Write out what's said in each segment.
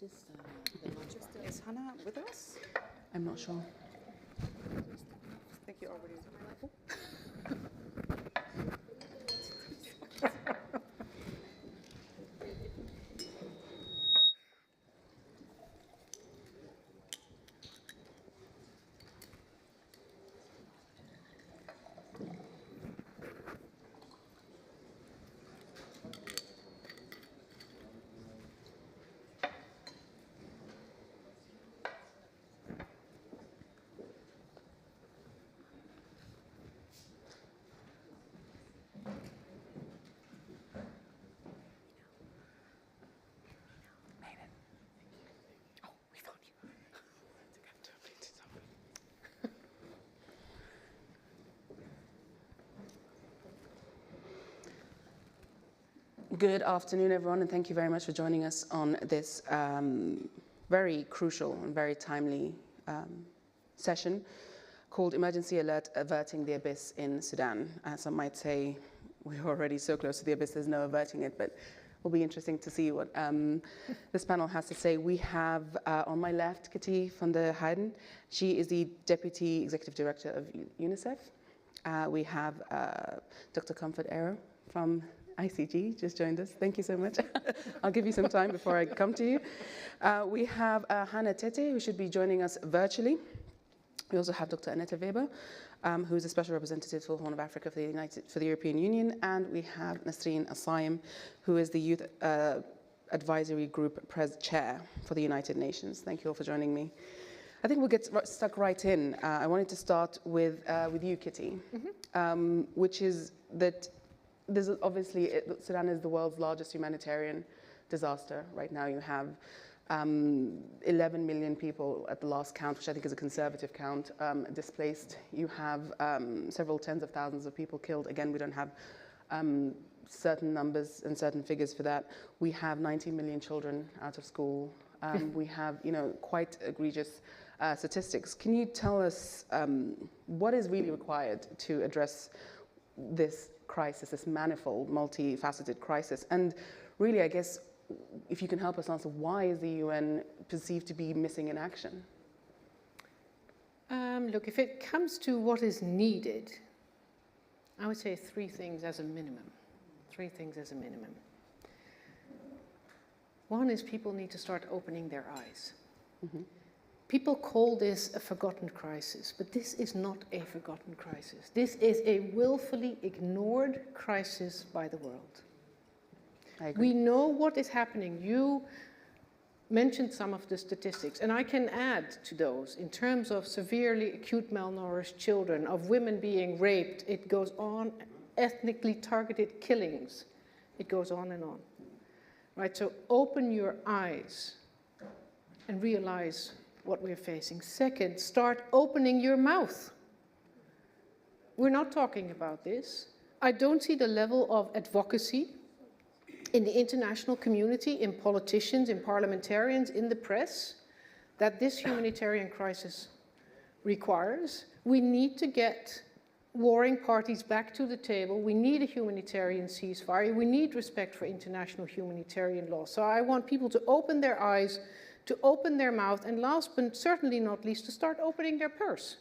this is the logistics. Is Hannah with us? I'm not sure. I think you already. Good afternoon, everyone, and thank you very much for joining us on this very crucial and very timely session called Emergency Alert Averting the Abyss in Sudan. Some might say we're already so close to the abyss, there's no averting it, but it will be interesting to see what this panel has to say. We have on my left, Kitty van der Heijden. She is the Deputy Executive Director of UNICEF. We have Dr. Comfort Arrow from ICG just joined us. Thank you so much. I'll give you some time before I come to you. We have Hannah Tete, who should be joining us virtually. We also have Dr. Annette Weber, who is a special representative for Horn of Africa for the European Union, and we have Nasreen Assayem, who is the Youth Advisory Group Chair for the United Nations. Thank you all for joining me. I think we'll get stuck right in. I wanted to start with you, Kitty, which is that there's obviously, Sudan is the world's largest humanitarian disaster. Right now you have 11 million people at the last count, which I think is a conservative count, displaced. You have several tens of thousands of people killed. Again, we don't have certain numbers and certain figures for that. We have 19 million children out of school. We have, quite egregious statistics. Can you tell us what is really required to address this crisis, this manifold, multifaceted crisis? And really, I guess, if you can help us answer, why is the UN perceived to be missing in action? Look, if it comes to what is needed, I would say three things as a minimum. Three things as a minimum. One is people need to start opening their eyes. People call this a forgotten crisis, but this is not a forgotten crisis. This is a willfully ignored crisis by the world. I agree. We know what is happening. You mentioned some of the statistics, and I can add to those in terms of severely acute malnourished children, of women being raped. It goes on, ethnically targeted killings. It goes on and on. Right, so open your eyes and realize what we're facing. Second, start opening your mouth. We're not talking about this. I don't see the level of advocacy in the international community, in politicians, in parliamentarians, in the press, that this humanitarian crisis requires. We need to get warring parties back to the table. We need a humanitarian ceasefire. We need respect for international humanitarian law. So I want people to open their eyes, to open their mouth, and last but certainly not least, to start opening their purse.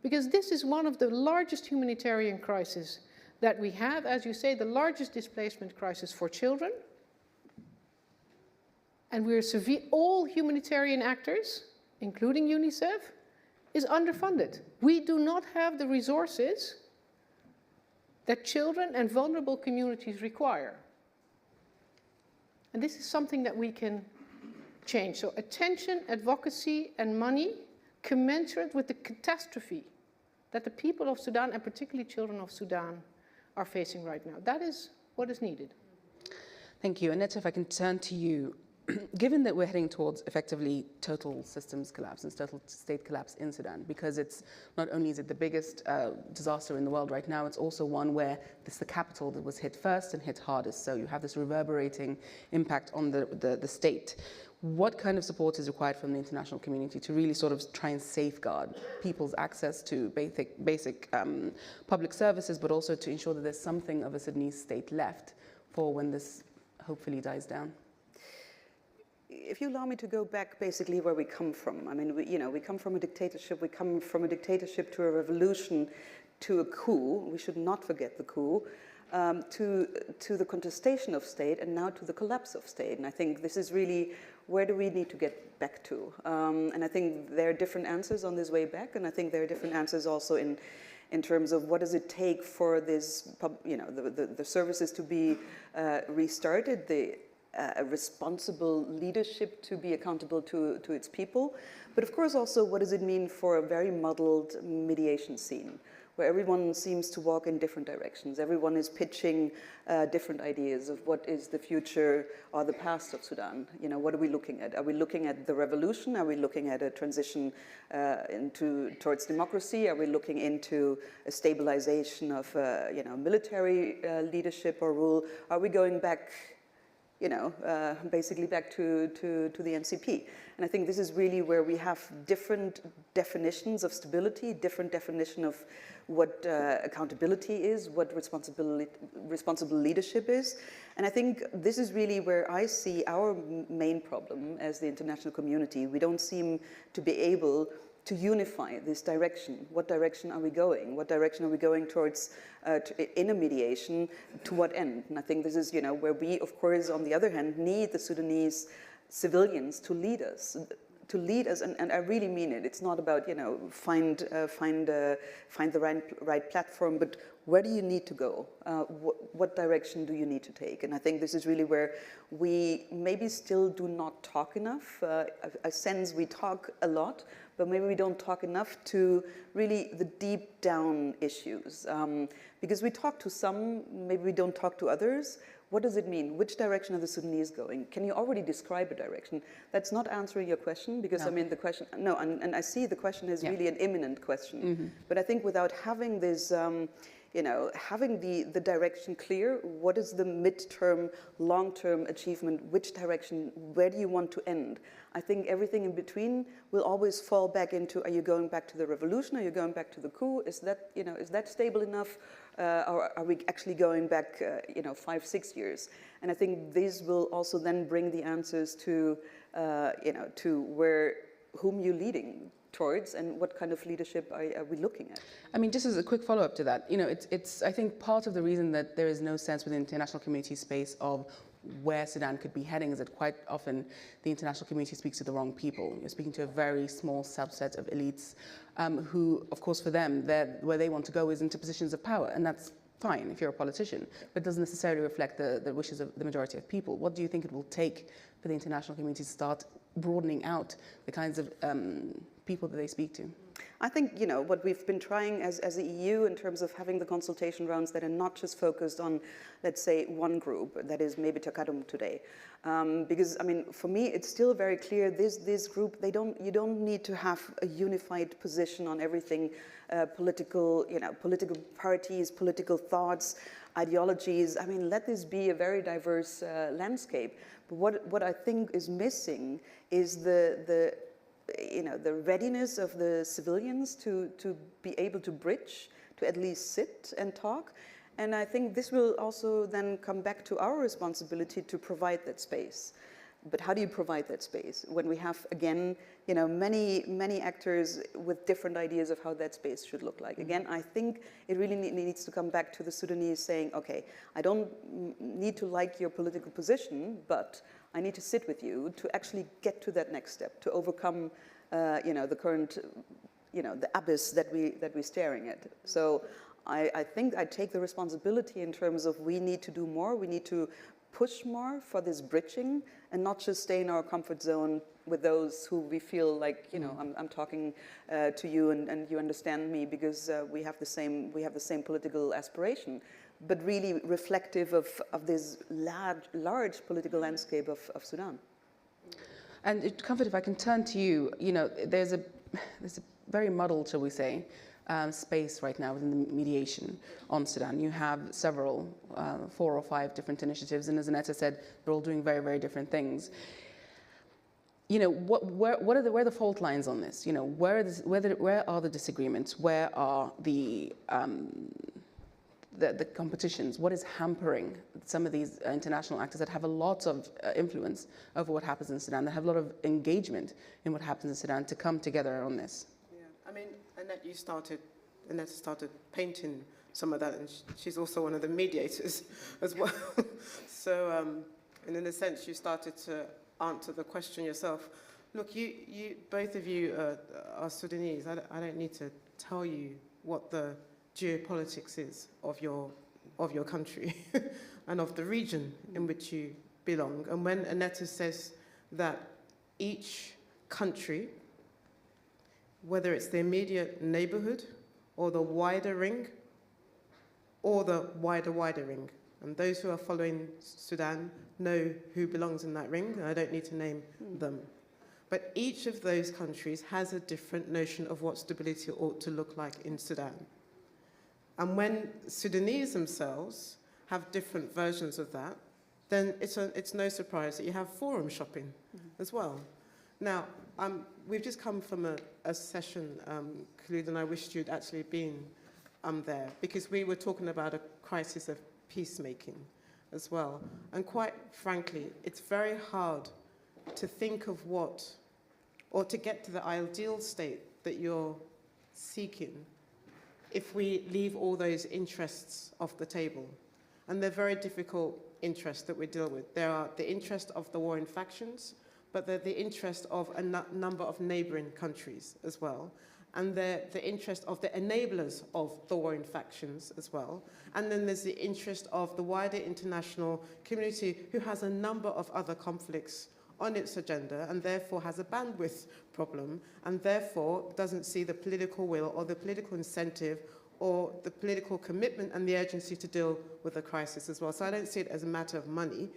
Because this is one of the largest humanitarian crises that we have. As you say, the largest displacement crisis for children. And we're all humanitarian actors, including UNICEF, is underfunded. We do not have the resources that children and vulnerable communities require. And this is something that we can change. So attention, advocacy, and money commensurate with the catastrophe that the people of Sudan, and particularly children of Sudan, are facing right now. That is what is needed. Thank you. Annette, if I can turn to you. Given that we're heading towards effectively total systems collapse and total state collapse in Sudan, because it's not only is it the biggest disaster in the world right now, it's also one where this is the capital that was hit first and hit hardest. So you have this reverberating impact on the state. What kind of support is required from the international community to really sort of try and safeguard people's access to basic public services, but also to ensure that there's something of a Sudanese state left for when this hopefully dies down? if you allow me to go back basically where we come from. I mean, we come from a dictatorship. We come from a dictatorship to a revolution, to a coup. We should not forget the coup. To the contestation of state, and now to the collapse of state. And I think this is really, where do we need to get back to? And I think there are different answers on this way back, and I think there are different answers also in terms of what does it take for this, the services to be restarted, the responsible leadership to be accountable to its people, but of course also what does it mean for a very muddled mediation scene, where everyone seems to walk in different directions. Everyone is pitching different ideas of what is the future or the past of Sudan. What are we looking at? Are we looking at the revolution? Are we looking at a transition towards democracy? Are we looking into a stabilization of military leadership or rule? Are we going back, basically back to the NCP? And I think this is really where we have different definitions of stability, different definition of what accountability is, what responsible leadership is. And I think this is really where I see our main problem as the international community. We don't seem to be able to unify this direction. What direction are we going? What direction are we going towards in a mediation? To what end? And I think this is, where we, of course, on the other hand, need the Sudanese civilians to lead us. And I really mean it. It's not about, find the right platform, but where do you need to go? What direction do you need to take? And I think this is really where we maybe still do not talk enough. I sense we talk a lot, but maybe we don't talk enough to really the deep down issues. Because we talk to some, maybe we don't talk to others. What does it mean? Which direction are the Sudanese going? Can you already describe a direction? That's not answering your question, because No. the question, no, and I see the question is really an imminent question. Mm-hmm. But I think without having this, having the direction clear, what is the midterm, long-term achievement, which direction, where do you want to end? I think everything in between will always fall back into, are you going back to the revolution? Are you going back to the coup? Is that stable enough? Or are we actually going back, 5-6 years? And I think this will also then bring the answers to, to whom you're leading towards and what kind of leadership are we looking at? I mean, just as a quick follow-up to that, it's I think part of the reason that there is no sense within the international community space of where Sudan could be heading is that quite often the international community speaks to the wrong people. You're speaking to a very small subset of elites who, of course, for them, where they want to go is into positions of power, and that's fine if you're a politician, but doesn't necessarily reflect the wishes of the majority of people. What do you think it will take for the international community to start broadening out the kinds of people that they speak to? I think, what we've been trying as the EU in terms of having the consultation rounds that are not just focused on, let's say, one group, that is maybe Takadum today. Because, for me, it's still very clear, this group, you don't need to have a unified position on everything, political parties, political thoughts, ideologies. Let this be a very diverse landscape. But what I think is missing is the readiness of the civilians to be able to bridge, to at least sit and talk. And I think this will also then come back to our responsibility to provide that space. But how do you provide that space when we have, again, many actors with different ideas of how that space should look like? Again, I think it really needs to come back to the Sudanese saying, okay, I don't need to like your political position, but I need to sit with you to actually get to that next step, to overcome, the current, the abyss that we're staring at. So I think I take the responsibility in terms of we need to do more, we need to push more for this bridging and not just stay in our comfort zone with those who we feel like, I'm talking to you and you understand me because we have the same political aspiration, but really reflective of this large political landscape of Sudan. And Comfort, if I can turn to you, there's a very muddled, shall we say, space right now within the mediation on Sudan. You have several, 4 or 5 different initiatives, and as Annette said, they're all doing very, very different things. Where are the fault lines on this? Where are the disagreements? Where are the the competitions? What is hampering some of these international actors that have a lot of influence over what happens in Sudan, that have a lot of engagement in what happens in Sudan, to come together on this? Yeah, I mean, Annette started painting some of that, and she's also one of the mediators as well. So, and in a sense, you started to answer the question yourself. Look, you both of you are Sudanese. I don't need to tell you what the geopolitics is of your country and of the region in which you belong. And when Annette says that each country, whether it's the immediate neighborhood or the wider ring or the wider ring, and those who are following Sudan know who belongs in that ring, and I don't need to name them. But each of those countries has a different notion of what stability ought to look like in Sudan. And when Sudanese themselves have different versions of that, then it's no surprise that you have forum shopping as well. Now, we've just come from a session, Khulud, and I wished you'd actually been there, because we were talking about a crisis of peacemaking as well. And quite frankly, it's very hard to think of what, or to get to the ideal state that you're seeking if we leave all those interests off the table. And they're very difficult interests that we deal with. There are the interest of the warring factions, but they're the interest of a number of neighboring countries as well. And they're the interest of the enablers of the warring factions as well. And then there's the interest of the wider international community, who has a number of other conflicts on its agenda, and therefore has a bandwidth problem, and therefore doesn't see the political will or the political incentive or the political commitment and the urgency to deal with the crisis as well. So I don't see it as a matter of money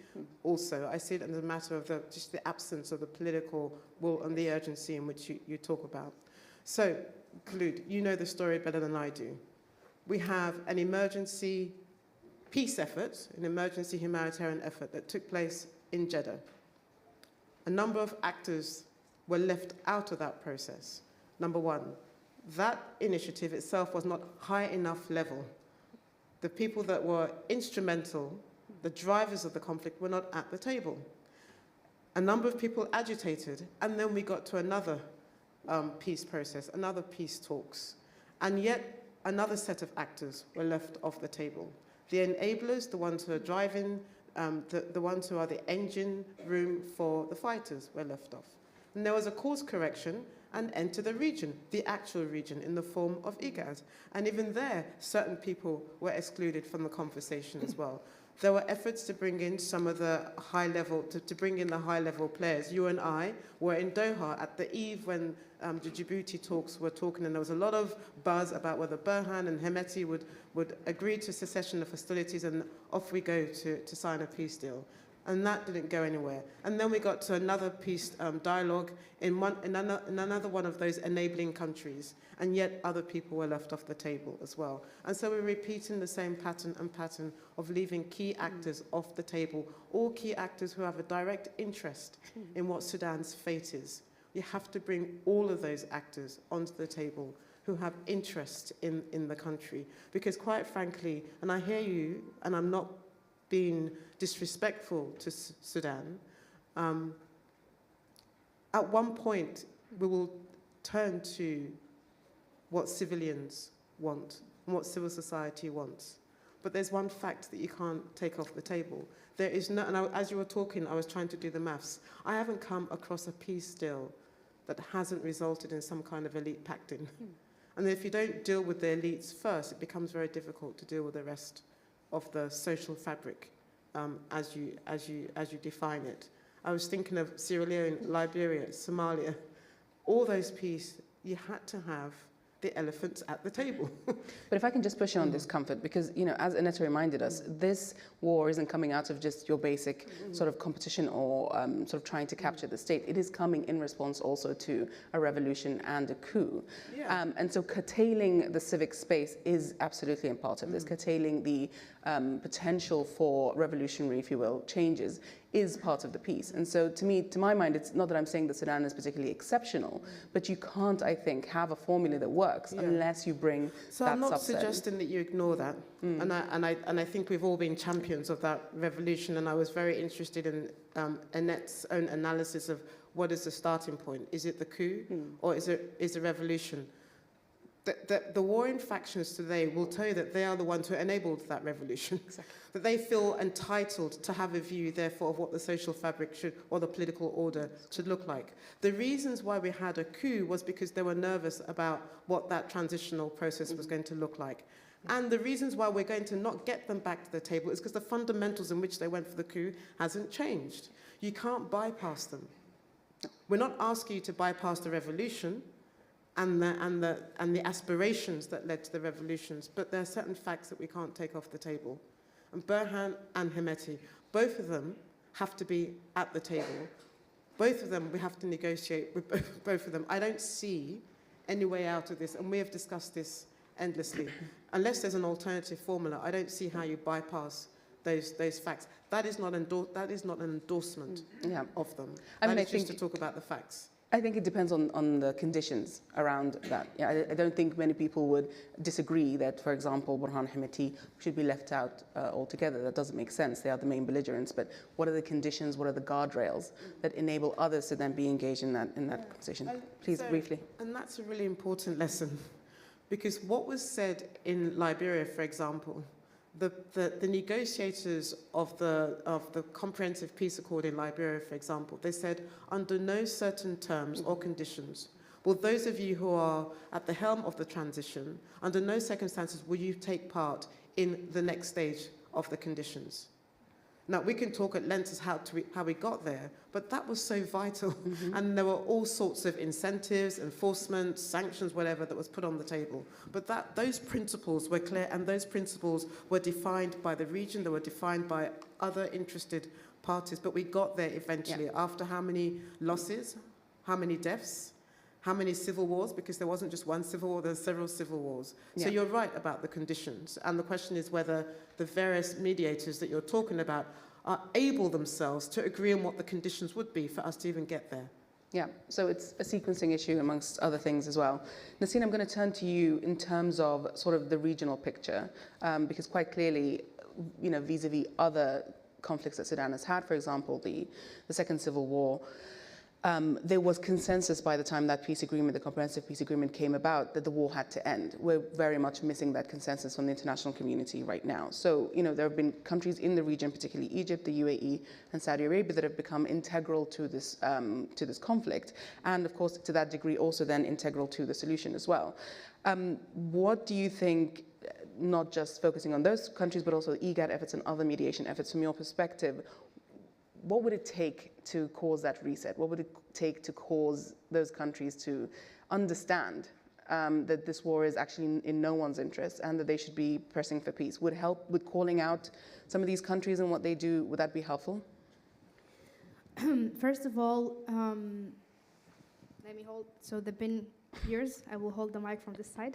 also. I see it as a matter of just the absence of the political will and the urgency in which you talk about. So, Khulud, you know the story better than I do. We have an emergency peace effort, an emergency humanitarian effort that took place in Jeddah. A number of actors were left out of that process. Number one, that initiative itself was not high enough level. The people that were instrumental, the drivers of the conflict, were not at the table. A number of people agitated, and then we got to another peace process, another peace talks. And yet another set of actors were left off the table. The enablers, the ones who are driving, the ones who are the engine room for the fighters, were left off. And there was a course correction and enter the region, the actual region, in the form of IGAD. And even there, certain people were excluded from the conversation as well. There were efforts to bring in some of the high-level, to bring in the high-level players. You and I were in Doha at the eve when the Djibouti talks were talking, and there was a lot of buzz about whether Burhan and Hemeti would agree to cessation of hostilities, and off we go to sign a peace deal. And that didn't go anywhere. And then we got to another peace dialogue in another one of those enabling countries, and yet other people were left off the table as well. And so we're repeating the same pattern of leaving key actors off the table, all key actors who have a direct interest in what Sudan's fate is. You have to bring all of those actors onto the table who have interest in the country. Because quite frankly, and I hear you, and I'm not being disrespectful to Sudan, at one point we will turn to what civilians want and what civil society wants. But there's one fact that you can't take off the table. There is no, and as you were talking, I was trying to do the maths. I haven't come across a peace deal that hasn't resulted in some kind of elite pacting. And if you don't deal with the elites first, it becomes very difficult to deal with the rest of the social fabric as you define it. I was thinking of Sierra Leone, Liberia, Somalia. All those peace, you had to have the elephants at the table. But if I can just push on this, Comfort, because, you know, as Aneta reminded us, this war isn't coming out of just your basic sort of competition or sort of trying to capture the state. It is coming in response also to a revolution and a coup. Yeah. And so curtailing the civic space is absolutely a part of this. Curtailing the potential for revolutionary, if you will, changes is part of the peace. And so to me, to my mind, it's not that I'm saying that Sudan is particularly exceptional, but you can't, I think, have a formula that works unless you bring So that I'm not subset. suggesting that you ignore that. And I think we've all been champions of that revolution, and I was very interested in Annette's own analysis of what is the starting point. Is it the coup or is it revolution? The warring factions today will tell you that they are the ones who enabled that revolution. Exactly. That they feel entitled to have a view, therefore, of what the social fabric should, or the political order should look like. The reasons why we had a coup was because they were nervous about what that transitional process was going to look like. And the reasons why we're going to not get them back to the table is because the fundamentals in which they went for the coup hasn't changed. You can't bypass them. We're not asking you to bypass the revolution and the aspirations that led to the revolutions, but there are certain facts that we can't take off the table. And Burhan and Hemeti, both of them have to be at the table. Both of them, we have to negotiate with both of them. I don't see any way out of this, and we have discussed this endlessly. Unless there's an alternative formula, I don't see how you bypass those facts. That is not an endorsement of them. I think just to talk about the facts. I think it depends on the conditions around that. Yeah, I don't think many people would disagree that, for example, Burhan Hemeti should be left out altogether. That doesn't make sense. They are the main belligerents. But what are the conditions? What are the guardrails that enable others to then be engaged in that conversation? Please, briefly. And that's a really important lesson, because what was said in Liberia, for example, the negotiators of the Comprehensive Peace Accord in Liberia, for example, they said, under no certain terms or conditions will those of you who are at the helm of the transition, under no circumstances will you take part in the next stage of the conditions. Now, we can talk at length as how we got there, but that was so vital. And there were all sorts of incentives, enforcement, sanctions, whatever, that was put on the table. But those principles were clear, and those principles were defined by the region, they were defined by other interested parties. But we got there eventually, after how many losses, how many deaths, how many civil wars, because there wasn't just one civil war, there were several civil wars. So you're right about the conditions. And the question is whether the various mediators that you're talking about are able themselves to agree on what the conditions would be for us to even get there. Yeah, so it's a sequencing issue amongst other things as well. Nasreen, I'm going to turn to you in terms of sort of the regional picture, because quite clearly, you know, vis-a-vis other conflicts that Sudan has had, for example, the Second Civil War, there was consensus by the time that peace agreement, the comprehensive peace agreement came about, that the war had to end. We're very much missing that consensus from the international community right now. So, you know, there have been countries in the region, particularly Egypt, the UAE, and Saudi Arabia, that have become integral to this conflict. And of course, to that degree, also then integral to the solution as well. What do you think, not just focusing on those countries, but also IGAD efforts and other mediation efforts from your perspective, what would it take to cause that reset? What would it take to cause those countries to understand that this war is actually in no one's interest and that they should be pressing for peace? Would help with calling out some of these countries and what they do, would that be helpful? First of all, let me hold, so the pin yours, I will hold the mic from this side.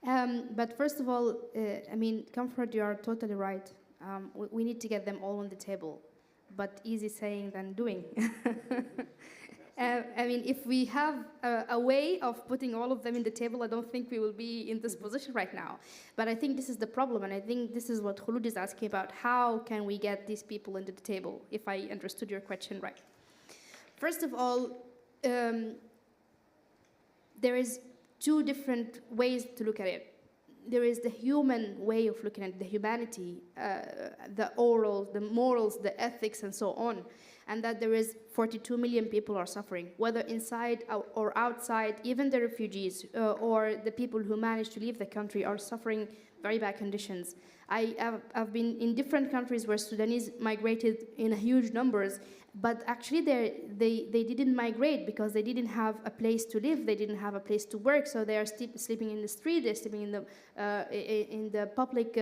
But first of all, I mean, Comfort, you are totally right. We need to get them all on the table. But easy saying than doing. I mean, if we have a way of putting all of them in the table, I don't think we will be in this position right now. But I think this is the problem, and I think this is what Khulud is asking about. How can we get these people into the table, if I understood your question right? First of all, there is two different ways to look at it. There is the human way of looking at the humanity, the oral, the morals, the ethics, and so on. And that there is 42 million people are suffering, whether inside or outside, even the refugees or the people who managed to leave the country are suffering very bad conditions. I've been in different countries where Sudanese migrated in huge numbers, but actually they didn't migrate because they didn't have a place to live, they didn't have a place to work, so they are sleeping in the street, they're sleeping in the public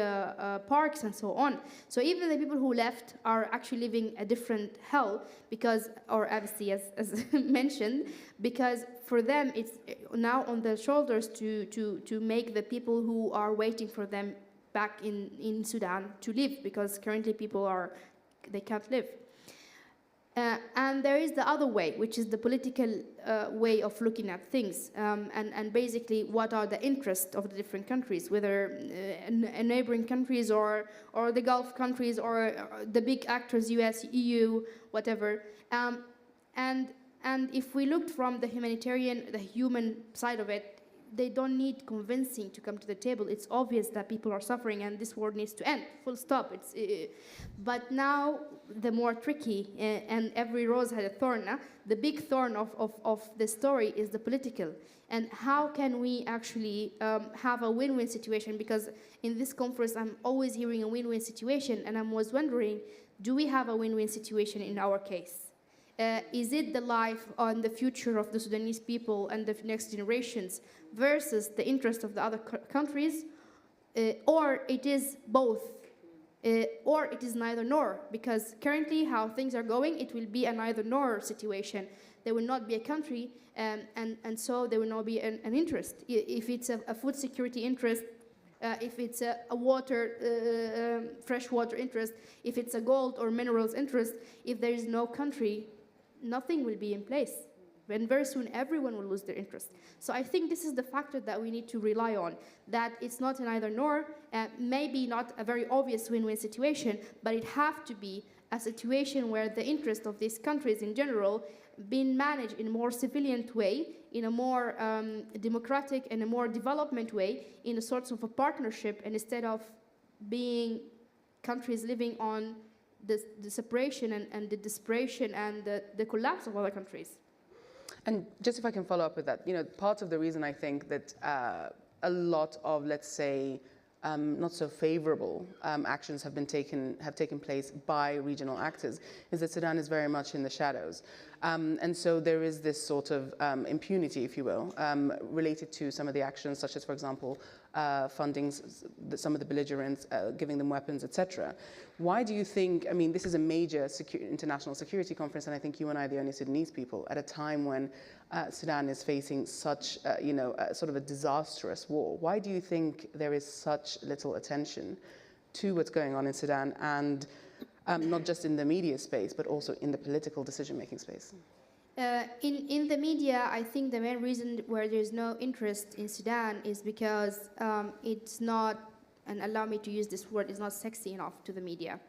parks and so on. So even the people who left are actually living a different hell because, or obviously as mentioned, because for them it's now on their shoulders to make the people who are waiting for them back in Sudan to live, because currently people they can't live. And there is the other way, which is the political way of looking at things, and basically what are the interests of the different countries, whether neighboring countries or the Gulf countries or the big actors, US, EU, whatever. And if we looked from the humanitarian, the human side of it, they don't need convincing to come to the table. It's obvious that people are suffering and this war needs to end, full stop. But now the more tricky, and every rose had a thorn, the big thorn of the story is the political. And how can we actually have a win-win situation? Because in this conference, I'm always hearing a win-win situation, and I was wondering, do we have a win-win situation in our case? Is it the life and the future of the Sudanese people and the next generations versus the interest of the other countries, or it is both, or it is neither nor? Because currently how things are going, it will be a neither nor situation. There will not be a country, and so there will not be an interest. If it's a food security interest, if it's a water, fresh water interest, if it's a gold or minerals interest, if there is no country, nothing will be in place. And very soon everyone will lose their interest. So I think this is the factor that we need to rely on, that it's not an either nor, maybe not a very obvious win-win situation, but it has to be a situation where the interest of these countries in general being managed in a more civilian way, in a more democratic and a more development way, in a sort of a partnership, and instead of being countries living on the separation and the desperation and the collapse of other countries. And just if I can follow up with that, part of the reason I think that a lot of, let's say, not so favorable actions have taken place by regional actors is that Sudan is very much in the shadows. And so there is this sort of impunity, if you will, related to some of the actions, such as, for example, funding some of the belligerents, giving them weapons, etc. Why do you think, this is a major international security conference, and I think you and I are the only Sudanese people at a time when Sudan is facing such, sort of a disastrous war. Why do you think there is such little attention to what's going on in Sudan, and not just in the media space, but also in the political decision-making space? In the media, I think the main reason where there's no interest in Sudan is because it's not, and allow me to use this word, it's not sexy enough to the media.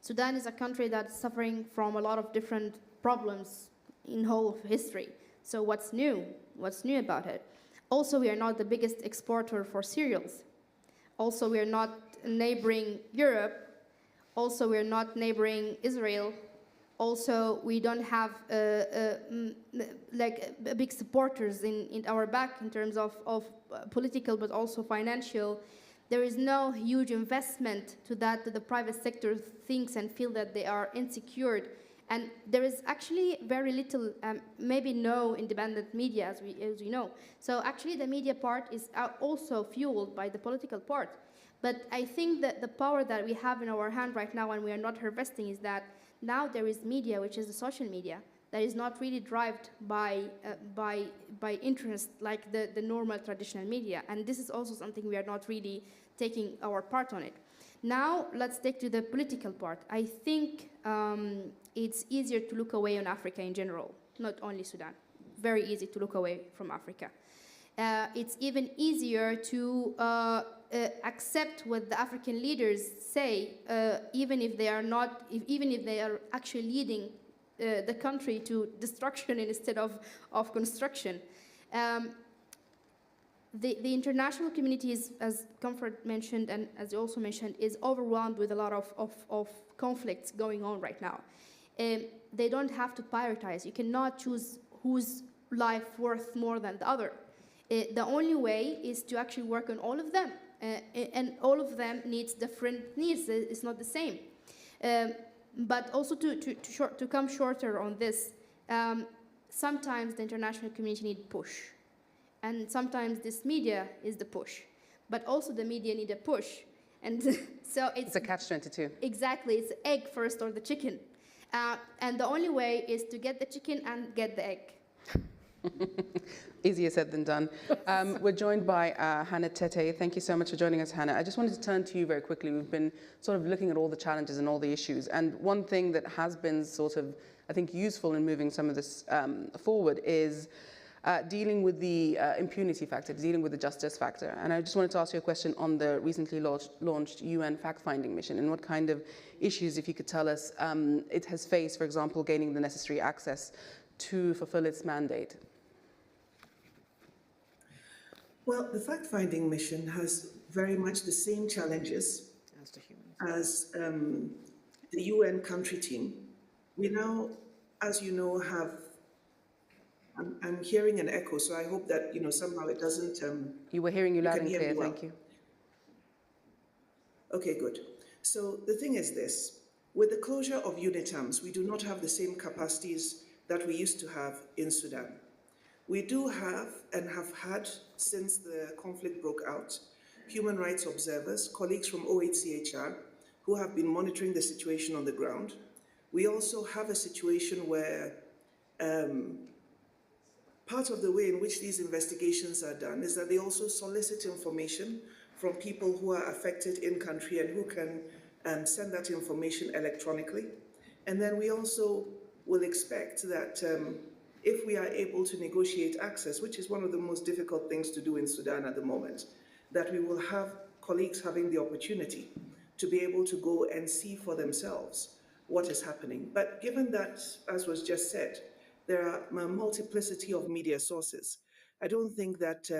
Sudan is a country that's suffering from a lot of different problems in whole of history. So what's new? What's new about it? Also, we are not the biggest exporter for cereals. Also, we are not neighboring Europe. Also, we are not neighboring Israel. Also, we don't have big supporters in our back in terms of political, but also financial. There is no huge investment to that the private sector thinks and feel that they are insecure. And there is actually very little, maybe no independent media, as we know. So actually the media part is also fueled by the political part. But I think that the power that we have in our hand right now and we are not harvesting is that now there is media, which is the social media, that is not really driven by interest like the normal traditional media. And this is also something we are not really taking our part on it. Now, let's take to the political part. I think it's easier to look away on Africa in general, not only Sudan. Very easy to look away from Africa. It's even easier to accept what the African leaders say, even if they are actually leading the country to destruction instead of construction. The international community is, as Comfort mentioned and as you also mentioned, is overwhelmed with a lot of conflicts going on right now. They don't have to prioritize. You cannot choose whose life worth more than the other. The only way is to actually work on all of them. And all of them needs different needs. It's not the same. But also to come shorter on this, sometimes the international community needs push. And sometimes this media is the push. But also the media need a push. And so it's a catch-22. Exactly. It's the egg first or the chicken. And the only way is to get the chicken and get the egg. Easier said than done. We're joined by Hannah Tete. Thank you so much for joining us, Hannah. I just wanted to turn to you very quickly. We've been sort of looking at all the challenges and all the issues. And one thing that has been sort of, I think, useful in moving some of this forward is dealing with the impunity factor, dealing with the justice factor. And I just wanted to ask you a question on the recently launched UN fact-finding mission and what kind of issues, if you could tell us, it has faced, for example, gaining the necessary access to fulfill its mandate. Well, the fact-finding mission has very much the same challenges as the UN country team. We now, as you know, have, I'm hearing an echo, so I hope that, somehow it doesn't... You were hearing you loud and clear, well. thank you. Okay, good. So the thing is this, with the closure of UNITAMs, we do not have the same capacities that we used to have in Sudan. We do have, and have had since the conflict broke out, human rights observers, colleagues from OHCHR, who have been monitoring the situation on the ground. We also have a situation where part of the way in which these investigations are done is that they also solicit information from people who are affected in country and who can send that information electronically. And then we also will expect that if we are able to negotiate access, which is one of the most difficult things to do in Sudan at the moment, that we will have colleagues having the opportunity to be able to go and see for themselves what is happening. But given that, as was just said, there are a multiplicity of media sources, I don't think that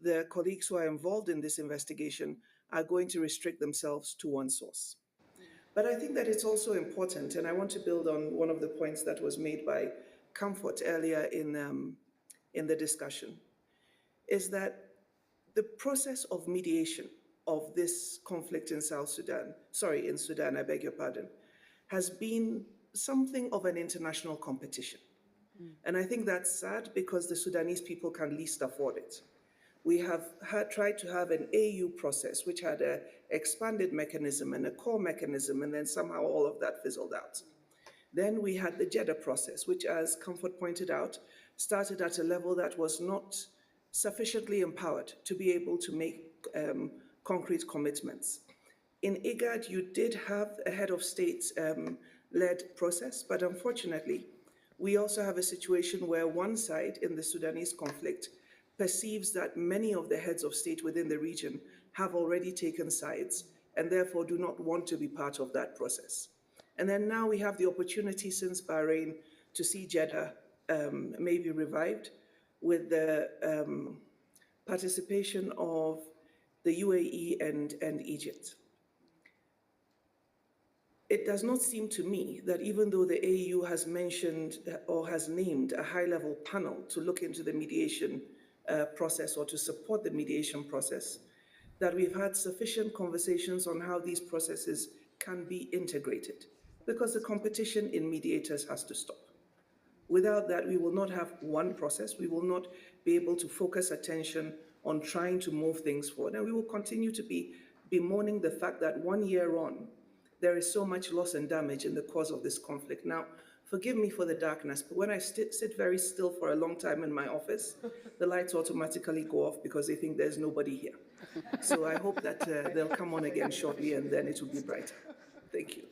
the colleagues who are involved in this investigation are going to restrict themselves to one source. But I think that it's also important, and I want to build on one of the points that was made by Comfort earlier in the discussion, is that the process of mediation of this conflict in in Sudan, I beg your pardon, has been something of an international competition. And I think that's sad because the Sudanese people can least afford it. We have tried to have an AU process which had an expanded mechanism and a core mechanism, and then somehow all of that fizzled out. Then we had the Jeddah process, which, as Comfort pointed out, started at a level that was not sufficiently empowered to be able to make concrete commitments. In IGAD, you did have a head of state-led process, but unfortunately, we also have a situation where one side in the Sudanese conflict perceives that many of the heads of state within the region have already taken sides and therefore do not want to be part of that process. And then now we have the opportunity since Bahrain to see Jeddah maybe revived with the participation of the UAE and Egypt. It does not seem to me that even though the AU has mentioned or has named a high-level panel to look into the mediation process or to support the mediation process, that we've had sufficient conversations on how these processes can be integrated, because the competition in mediators has to stop. Without that, we will not have one process. We will not be able to focus attention on trying to move things forward. And we will continue to be bemoaning the fact that 1 year on, there is so much loss and damage in the cause of this conflict. Now, forgive me for the darkness, but when I sit very still for a long time in my office, the lights automatically go off because they think there's nobody here. So I hope that they'll come on again shortly and then it will be brighter. Thank you.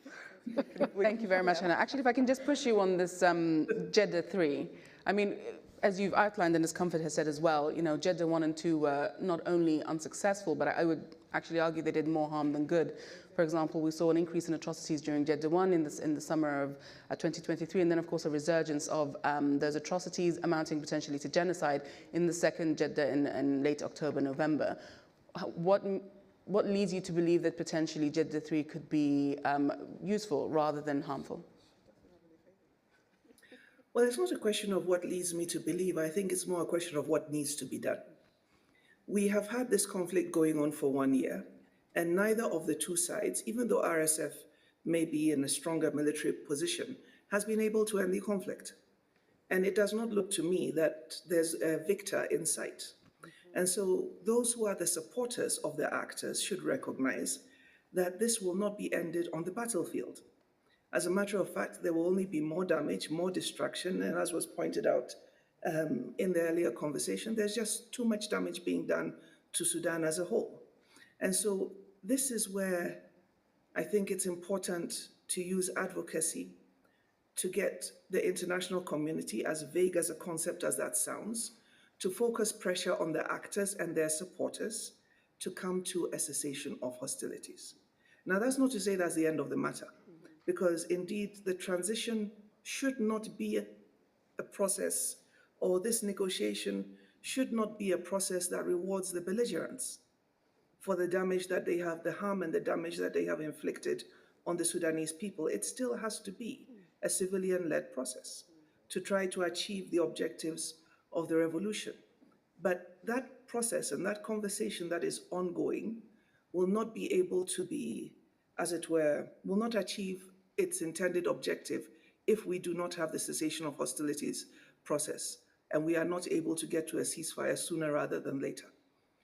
Thank you very much, Hannah. Actually, if I can just push you on this Jeddah 3. I mean, as you've outlined and as Comfort has said as well, Jeddah 1 and 2 were not only unsuccessful, but I would actually argue they did more harm than good. For example, we saw an increase in atrocities during Jeddah 1 in the summer of 2023, and then, of course, a resurgence of those atrocities amounting potentially to genocide in the second Jeddah in late October, November. What leads you to believe that potentially Jeddah 3 could be useful rather than harmful? Well, it's not a question of what leads me to believe. I think it's more a question of what needs to be done. We have had this conflict going on for 1 year, and neither of the two sides, even though RSF may be in a stronger military position, has been able to end the conflict. And it does not look to me that there's a victor in sight. And so those who are the supporters of the actors should recognize that this will not be ended on the battlefield. As a matter of fact, there will only be more damage, more destruction, and as was pointed out in the earlier conversation, there's just too much damage being done to Sudan as a whole. And so this is where I think it's important to use advocacy to get the international community, as vague as a concept as that sounds, to focus pressure on the actors and their supporters to come to a cessation of hostilities. Now, that's not to say that's the end of the matter, because indeed the transition should not be a process, or this negotiation should not be a process that rewards the belligerents for the damage that they have, the harm and the damage that they have inflicted on the Sudanese people. It still has to be a civilian-led process to try to achieve the objectives of the revolution. But that process and that conversation that is ongoing will not be able to be, as it were, will not achieve its intended objective if we do not have the cessation of hostilities process and we are not able to get to a ceasefire sooner rather than later.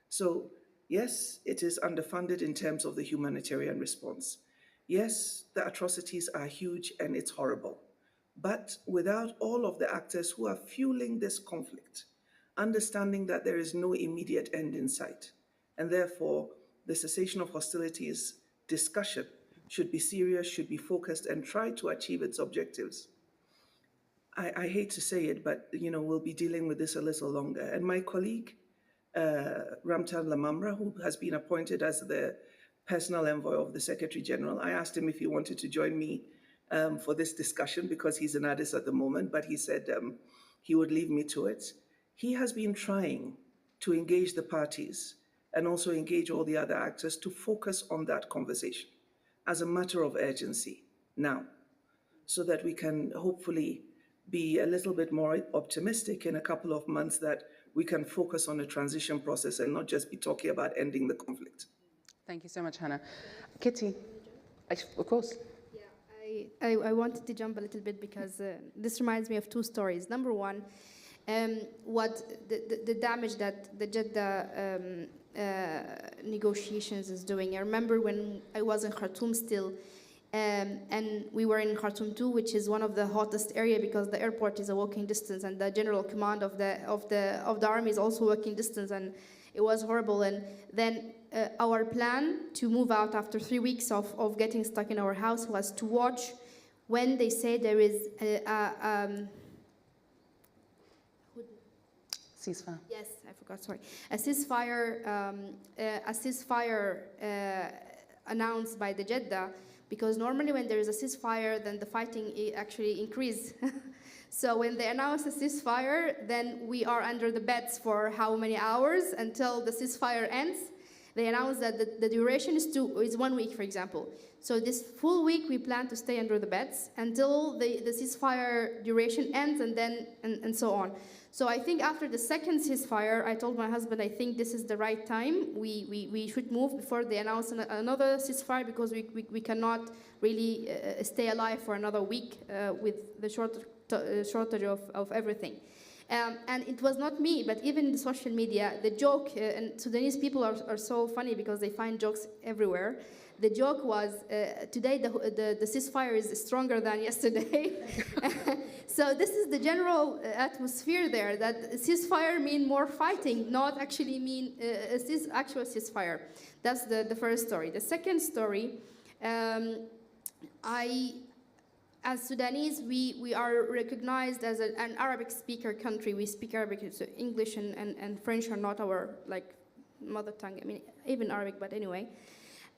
So yes, it is underfunded in terms of the humanitarian response. Yes, the atrocities are huge and it's horrible. But without all of the actors who are fueling this conflict, understanding that there is no immediate end in sight, and therefore the cessation of hostilities discussion should be serious, should be focused, and try to achieve its objectives. I hate to say it, but we'll be dealing with this a little longer. And my colleague, Ramtan Lamamra, who has been appointed as the personal envoy of the Secretary General, I asked him if he wanted to join me for this discussion because he's in Addis at the moment, but he said he would leave me to it. He has been trying to engage the parties and also engage all the other actors to focus on that conversation as a matter of urgency now, so that we can hopefully be a little bit more optimistic in a couple of months that we can focus on a transition process and not just be talking about ending the conflict. Thank you so much, Hannah. Kitty, of course. Yeah, I wanted to jump a little bit because this reminds me of two stories. Number one, what the damage that the Jeddah negotiations is doing. I remember when I was in Khartoum still, and we were in Khartoum too, which is one of the hottest area because the airport is a walking distance, and the general command of the army is also walking distance, and it was horrible. And then our plan to move out after 3 weeks of getting stuck in our house was to watch when they say there is ceasefire. Yes, I forgot. Sorry, a ceasefire announced by the Jeddah. Because normally when there is a ceasefire, then the fighting actually increases. So when they announce a ceasefire, then we are under the beds for how many hours until the ceasefire ends. They announce that the duration is 1 week, for example. So this full week we plan to stay under the beds until the ceasefire duration ends, and so on. So I think after the second ceasefire, I told my husband, I think this is the right time. We should move before they announce another ceasefire, because we cannot really stay alive for another week with the shortage of everything. And it was not me, but even the social media, the joke, and Sudanese people are so funny because they find jokes everywhere. The joke was, today the ceasefire is stronger than yesterday. So this is the general atmosphere there, that ceasefire mean more fighting, not actually mean actual ceasefire. That's the first story. The second story, as Sudanese, we are recognized as an Arabic speaker country. We speak Arabic, so English and French are not our mother tongue. I mean, even Arabic, but anyway.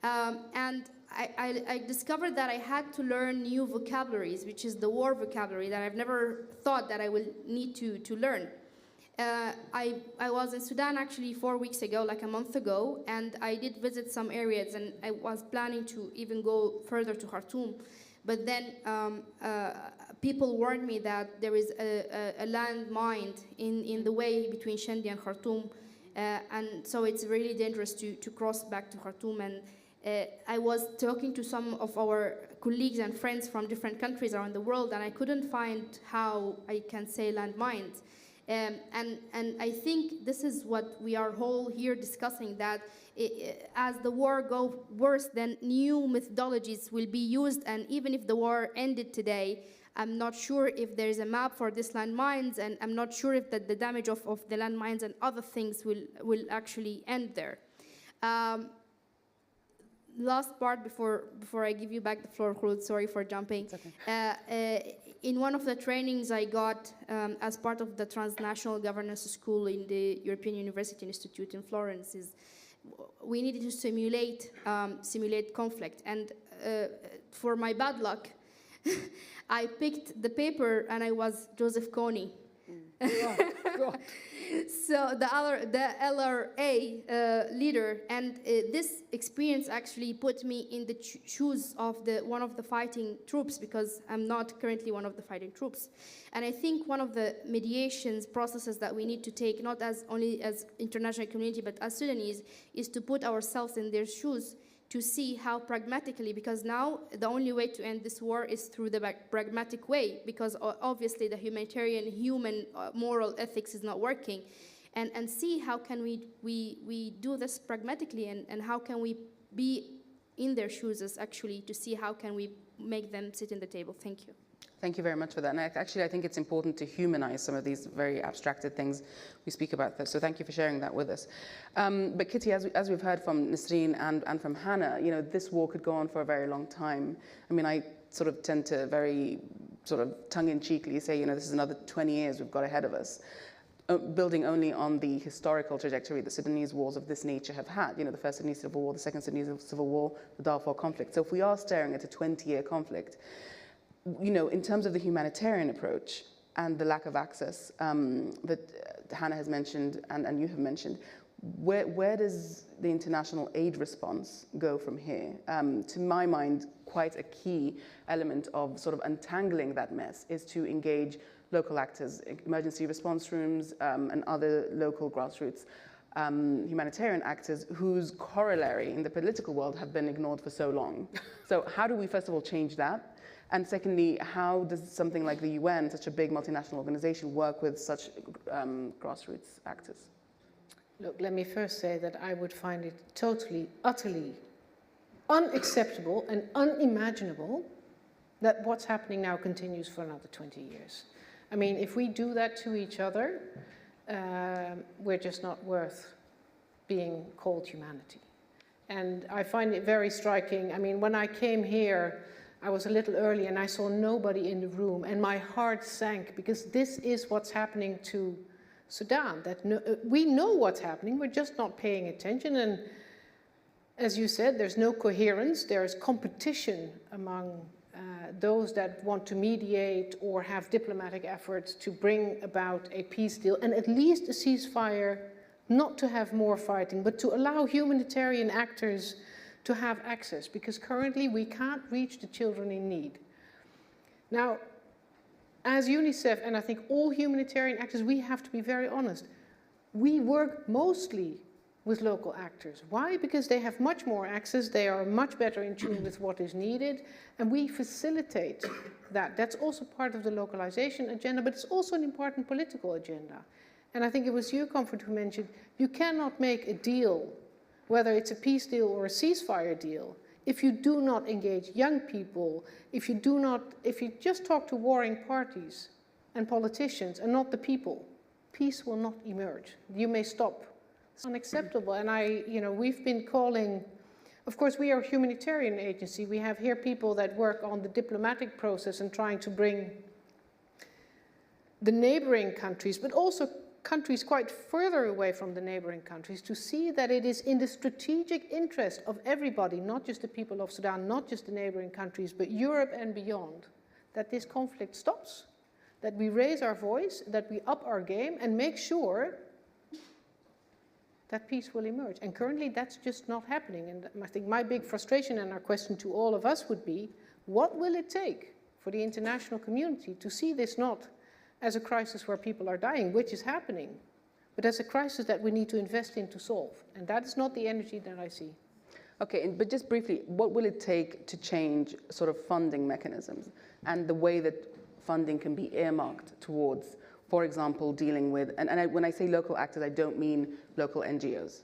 And I discovered that I had to learn new vocabularies, which is the war vocabulary that I've never thought that I will need to learn. I was in Sudan actually 4 weeks ago, like a month ago, and I did visit some areas, and I was planning to even go further to Khartoum. But then people warned me that there is a landmine in the way between Shendi and Khartoum, and so it's really dangerous to cross back to Khartoum. And I was talking to some of our colleagues and friends from different countries around the world, and I couldn't find how I can say landmines. And I think this is what we are all here discussing, that as the war goes worse, then new methodologies will be used, and even if the war ended today, I'm not sure if there's a map for these landmines, and I'm not sure if the damage of the landmines and other things will actually end there. Last part before I give you back the floor, Khulud, sorry for jumping. Okay. In one of the trainings I got as part of the transnational governance school in the European University Institute in Florence is we needed to simulate conflict. And for my bad luck, I picked the paper and I was Joseph Kony. So the LRA leader, and this experience actually put me in the shoes of one of the fighting troops, because I'm not currently one of the fighting troops. And I think one of the mediations processes that we need to take, not as only as international community, but as Sudanese, is to put ourselves in their shoes, to see how pragmatically, because now the only way to end this war is through the pragmatic way, because obviously the humanitarian, human, moral ethics is not working, and see how can we do this pragmatically, and how can we be in their shoes as actually to see how can we make them sit in the table. Thank you. Thank you very much for that. And actually, I think it's important to humanize some of these very abstracted things we speak about. So thank you for sharing that with us. But Kitty, as we've heard from Nasreen and from Hannah, you know, this war could go on for a very long time. I mean, I sort of tend to very sort of tongue-in-cheekly say, you know, this is another 20 years we've got ahead of us, building only on the historical trajectory that Sudanese wars of this nature have had. You know, the First Sudanese Civil War, the Second Sudanese Civil War, the Darfur conflict. So if we are staring at a 20-year conflict, you know, in terms of the humanitarian approach and the lack of access that Hannah has mentioned and you have mentioned, where does the international aid response go from here? To my mind, quite a key element of sort of untangling that mess is to engage local actors, emergency response rooms and other local grassroots humanitarian actors whose corollary in the political world have been ignored for so long. So how do we first of all change that? And secondly, how does something like the UN, such a big multinational organization, work with such grassroots actors? Look, let me first say that I would find it totally, utterly unacceptable and unimaginable that what's happening now continues for another 20 years. I mean, if we do that to each other, we're just not worth being called humanity. And I find it very striking. I mean, when I came here, I was a little early and I saw nobody in the room, and my heart sank, because this is what's happening to Sudan. We know what's happening, we're just not paying attention. And as you said, there's no coherence, there's competition among those that want to mediate or have diplomatic efforts to bring about a peace deal, and at least a ceasefire, not to have more fighting, but to allow humanitarian actors to have access, because currently we can't reach the children in need. Now, as UNICEF, and I think all humanitarian actors, we have to be very honest. We work mostly with local actors. Why? Because they have much more access, they are much better in tune with what is needed, and we facilitate that. That's also part of the localization agenda, but it's also an important political agenda. And I think it was you, Comfort, who mentioned, you cannot make a deal, whether it's a peace deal or a ceasefire deal, if you do not engage young people, if you just talk to warring parties and politicians and not the people, peace will not emerge. You may stop. It's unacceptable. And we've been calling, of course, we are a humanitarian agency. We have here people that work on the diplomatic process and trying to bring the neighboring countries, but also countries quite further away from the neighboring countries, to see that it is in the strategic interest of everybody, not just the people of Sudan, not just the neighboring countries, but Europe and beyond, that this conflict stops, that we raise our voice, that we up our game and make sure that peace will emerge. And currently that's just not happening. And I think my big frustration and our question to all of us would be, what will it take for the international community to see this not as a crisis where people are dying, which is happening, but as a crisis that we need to invest in to solve? And that is not the energy that I see. Okay, but just briefly, what will it take to change sort of funding mechanisms and the way that funding can be earmarked towards For example, dealing with, when I say local actors, I don't mean local NGOs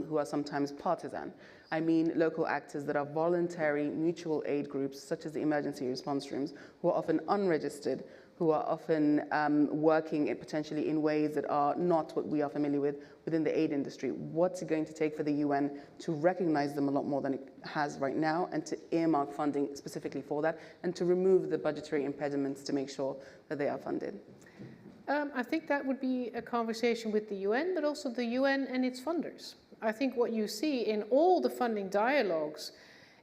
who are sometimes partisan. I mean local actors that are voluntary mutual aid groups, such as the emergency response rooms, who are often unregistered, who are often working potentially in ways that are not what we are familiar with within the aid industry. What's it going to take for the UN to recognize them a lot more than it has right now, and to earmark funding specifically for that, and to remove the budgetary impediments to make sure that they are funded? I think that would be a conversation with the UN, but also the UN and its funders. I think what you see in all the funding dialogues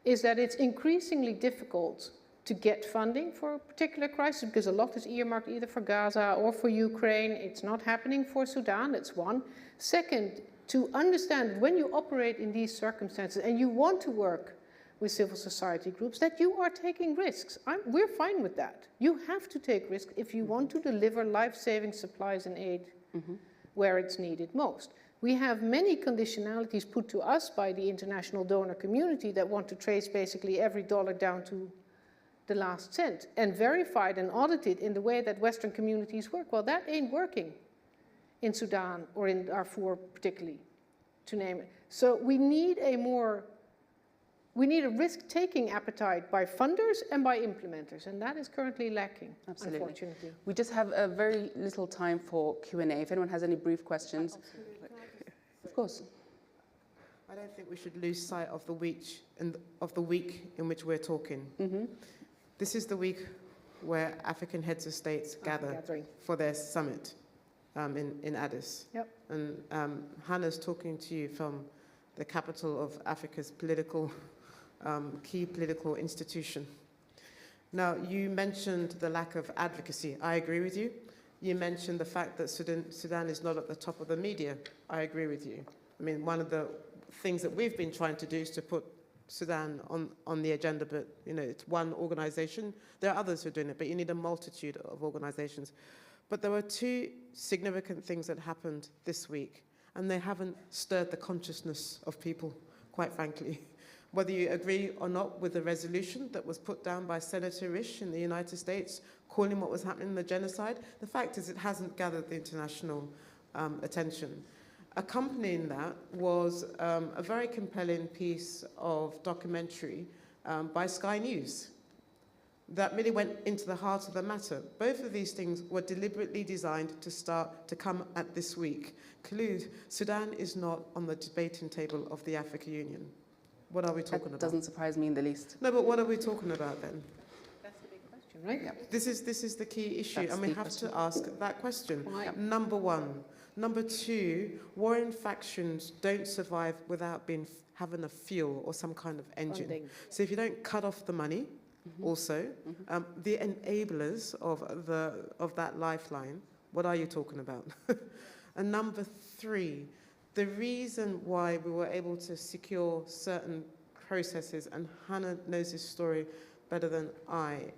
is that it's increasingly difficult to get funding for a particular crisis, because a lot is earmarked either for Gaza or for Ukraine. It's not happening for Sudan, that's one. Second, to understand when you operate in these circumstances and you want to work with civil society groups, that you are taking risks. We're fine with that. You have to take risks if you want to deliver life-saving supplies and aid where it's needed most. We have many conditionalities put to us by the international donor community that want to trace basically every dollar down to the last cent, and verified and audited in the way that Western communities work. Well, that ain't working in Sudan or in Darfur particularly, to name it. So we need a risk-taking appetite by funders and by implementers, and that is currently lacking, unfortunately. We just have a very little time for Q&A. If anyone has any brief questions. Of course. I don't think we should lose sight of the week in which we're talking. This is the week where African heads of states gather for their summit in Addis. Yep. And Hannah's talking to you from the capital of Africa's key political institution. Now, you mentioned the lack of advocacy. I agree with you. You mentioned the fact that Sudan is not at the top of the media. I agree with you. I mean, one of the things that we've been trying to do is to put Sudan on the agenda, but it's one organization. There are others who are doing it, but you need a multitude of organizations. But there were two significant things that happened this week, and they haven't stirred the consciousness of people, quite frankly. Whether you agree or not with the resolution that was put down by Senator Risch in the United States, calling what was happening in the genocide, the fact is it hasn't gathered the international attention. Accompanying that was a very compelling piece of documentary by Sky News that really went into the heart of the matter. Both of these things were deliberately designed to come at this week. Conclude, Sudan is not on the debating table of the African Union. What are we talking about? That doesn't surprise me in the least. No, but what are we talking about then? That's the big question, right? Yeah. This is the key issue, That's and we the have question. to ask that question. Right. Number one. Number two, warring factions don't survive without having a fuel or some kind of engine. Funding. So if you don't cut off the money, also, the enablers of that lifeline, what are you talking about? And number three, the reason why we were able to secure certain processes, and Hannah knows this story better than I,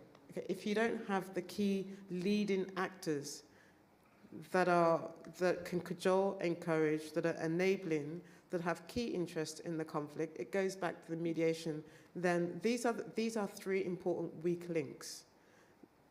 if you don't have the key leading actors that can cajole, encourage, that are enabling, that have key interest in the conflict, it goes back to the mediation, then these are three important weak links.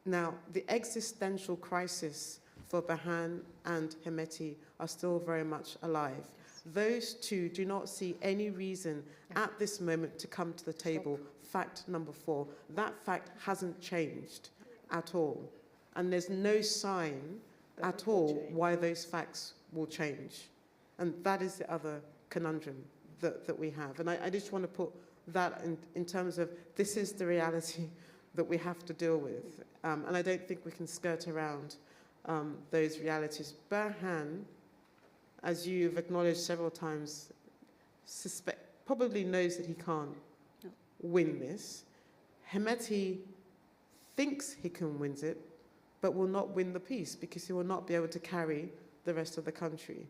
Now, the existential crisis for Bahan and Hemeti are still very much alive. Those two do not see any reason at this moment to come to the table. Fact number four, that fact hasn't changed at all. And there's no sign at all why those facts will change. And that is the other conundrum that we have. And I just want to put that in terms of this is the reality that we have to deal with. And I don't think we can skirt around those realities. Burhan, as you've acknowledged several times, probably knows that he can't win this. Hemeti thinks he can win it, but will not win the peace because he will not be able to carry the rest of the country.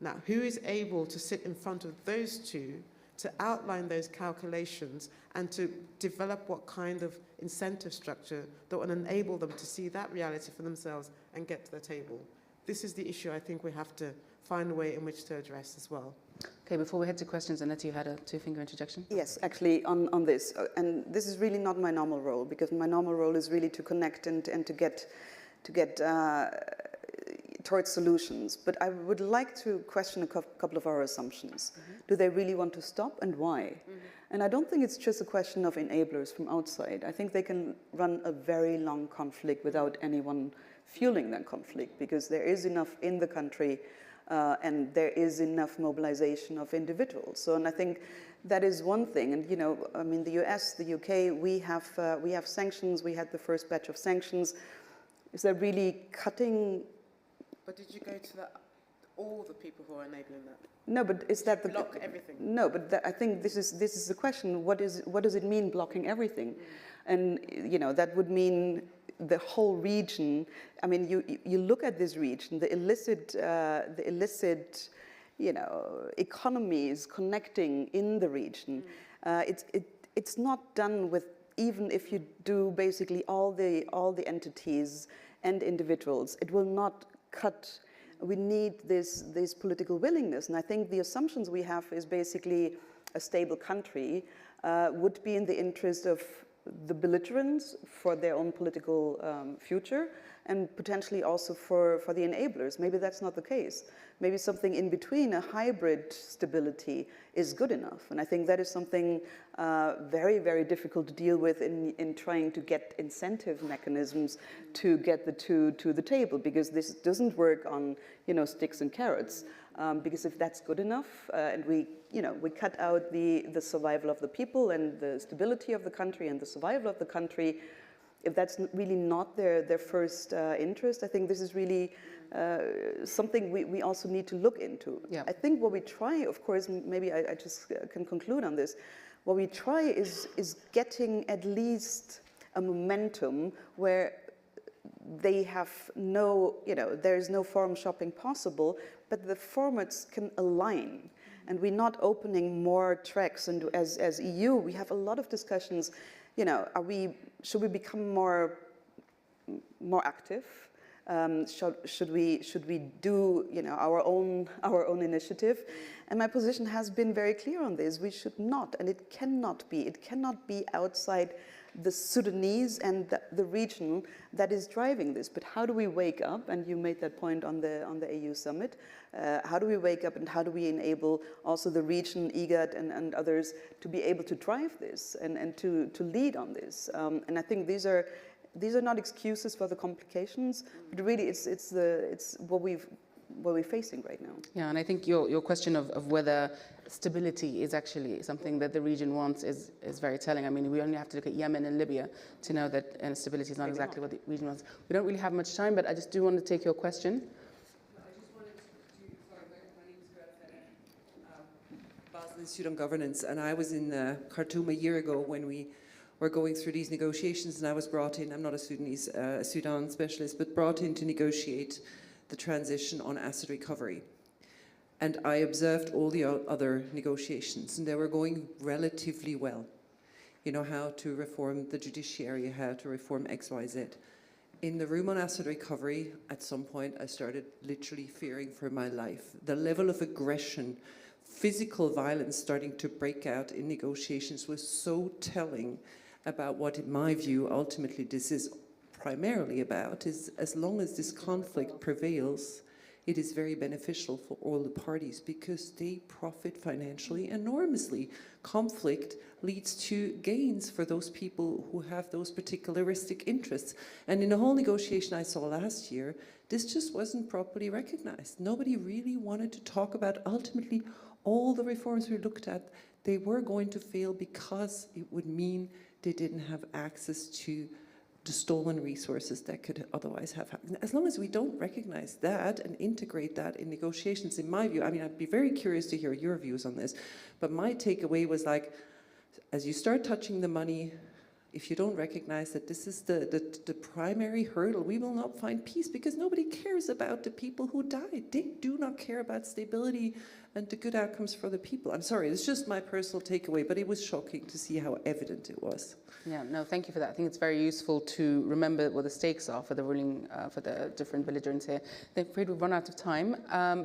Now, who is able to sit in front of those two to outline those calculations and to develop what kind of incentive structure that will enable them to see that reality for themselves and get to the table? This is the issue I think we have to find a way in which to address as well. Okay, before we head to questions, Annette, you had a two-finger interjection? Yes, actually, on this. And this is really not my normal role, because my normal role is really to connect and to get towards solutions, but I would like to question a couple of our assumptions. Do they really want to stop, and why? And I don't think it's just a question of enablers from outside. I think they can run a very long conflict without anyone fueling that conflict, because there is enough in the country and there is enough mobilization of individuals. So, and I think that is one thing. And, you know, I mean, the US, the UK, we have sanctions. We had the first batch of sanctions. Is that really cutting? But did you go to all the people who are enabling that? No, but is that the block everything? No, but I think this is the question. What does it mean blocking everything? And you know, that would mean the whole region. I mean, you look at this region, the illicit you know, economies connecting in the region. It's not done with, even if you do basically all the entities and individuals, it will not cut. We need this political willingness, and I think the assumptions we have is basically a stable country would be in the interest of the belligerents for their own political future, and potentially also for the enablers. Maybe that's not the case. Maybe something in between, a hybrid stability, is good enough. And I think that is something very, very difficult to deal with in trying to get incentive mechanisms to get the two to the table, because this doesn't work on, you know, sticks and carrots. Because if that's good enough, and we cut out the survival of the people and the stability of the country and the survival of the country, if that's really not their first interest, I think this is really something we also need to look into. Yeah. I think what we try, of course, maybe I just can conclude on this, what we try is getting at least a momentum where they have no, you know, there is no forum shopping possible, but the formats can align. And we're not opening more tracks. And as EU, we have a lot of discussions, you know, should we become more active? Should we do, you know, our own initiative? And my position has been very clear on this. We should not, and it cannot be outside the Sudanese and the region that is driving this. But how do we wake up? And you made that point on the AU summit. How do we wake up, and how do we enable also the region, IGAD and others, to be able to drive this and to lead on this? And I think these are not excuses for the complications, but really it's what we're facing right now. Yeah, and I think your question of whether stability is actually something that the region wants is very telling. I mean, we only have to look at Yemen and Libya to know that stability is not exactly what the region wants. We don't really have much time, but I just do want to take your question. I just wanted to sorry, my name is Basel in Sudan Governance, and I was in Khartoum a year ago when we were going through these negotiations, and I was brought in. I'm not a Sudan specialist, but brought in to negotiate the transition on asset recovery. And I observed all the other negotiations, and they were going relatively well. You know, how to reform the judiciary, how to reform X, Y, Z. In the room on asset recovery, at some point, I started literally fearing for my life. The level of aggression, physical violence starting to break out in negotiations was so telling about what, in my view, ultimately this is primarily about, is as long as this conflict prevails, it is very beneficial for all the parties because they profit financially enormously. Conflict leads to gains for those people who have those particularistic interests. And in the whole negotiation I saw last year, this just wasn't properly recognized. Nobody really wanted to talk about ultimately all the reforms we looked at. They were going to fail because it would mean they didn't have access to the stolen resources that could otherwise have happened. As long as we don't recognize that and integrate that in negotiations, in my view, I mean, I'd be very curious to hear your views on this, but my takeaway was like, as you start touching the money, if you don't recognize that this is the primary hurdle, we will not find peace because nobody cares about the people who died. They do not care about stability and the good outcomes for the people. I'm sorry, it's just my personal takeaway, but it was shocking to see how evident it was. Yeah, no, thank you for that. I think it's very useful to remember what the stakes are for the ruling, for the different belligerents here. I'm afraid we've run out of time,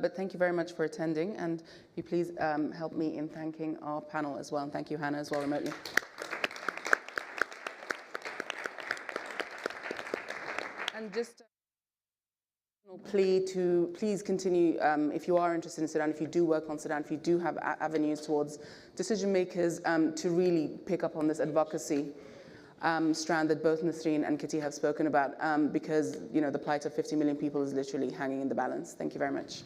but thank you very much for attending, and if you please help me in thanking our panel as well, and thank you, Hannah, as well, remotely. And just Plea to please continue, if you are interested in Sudan, if you do work on Sudan, if you do have avenues towards decision makers, to really pick up on this advocacy strand that both Nasreen and Kitty have spoken about, because the plight of 50 million people is literally hanging in the balance. Thank you very much.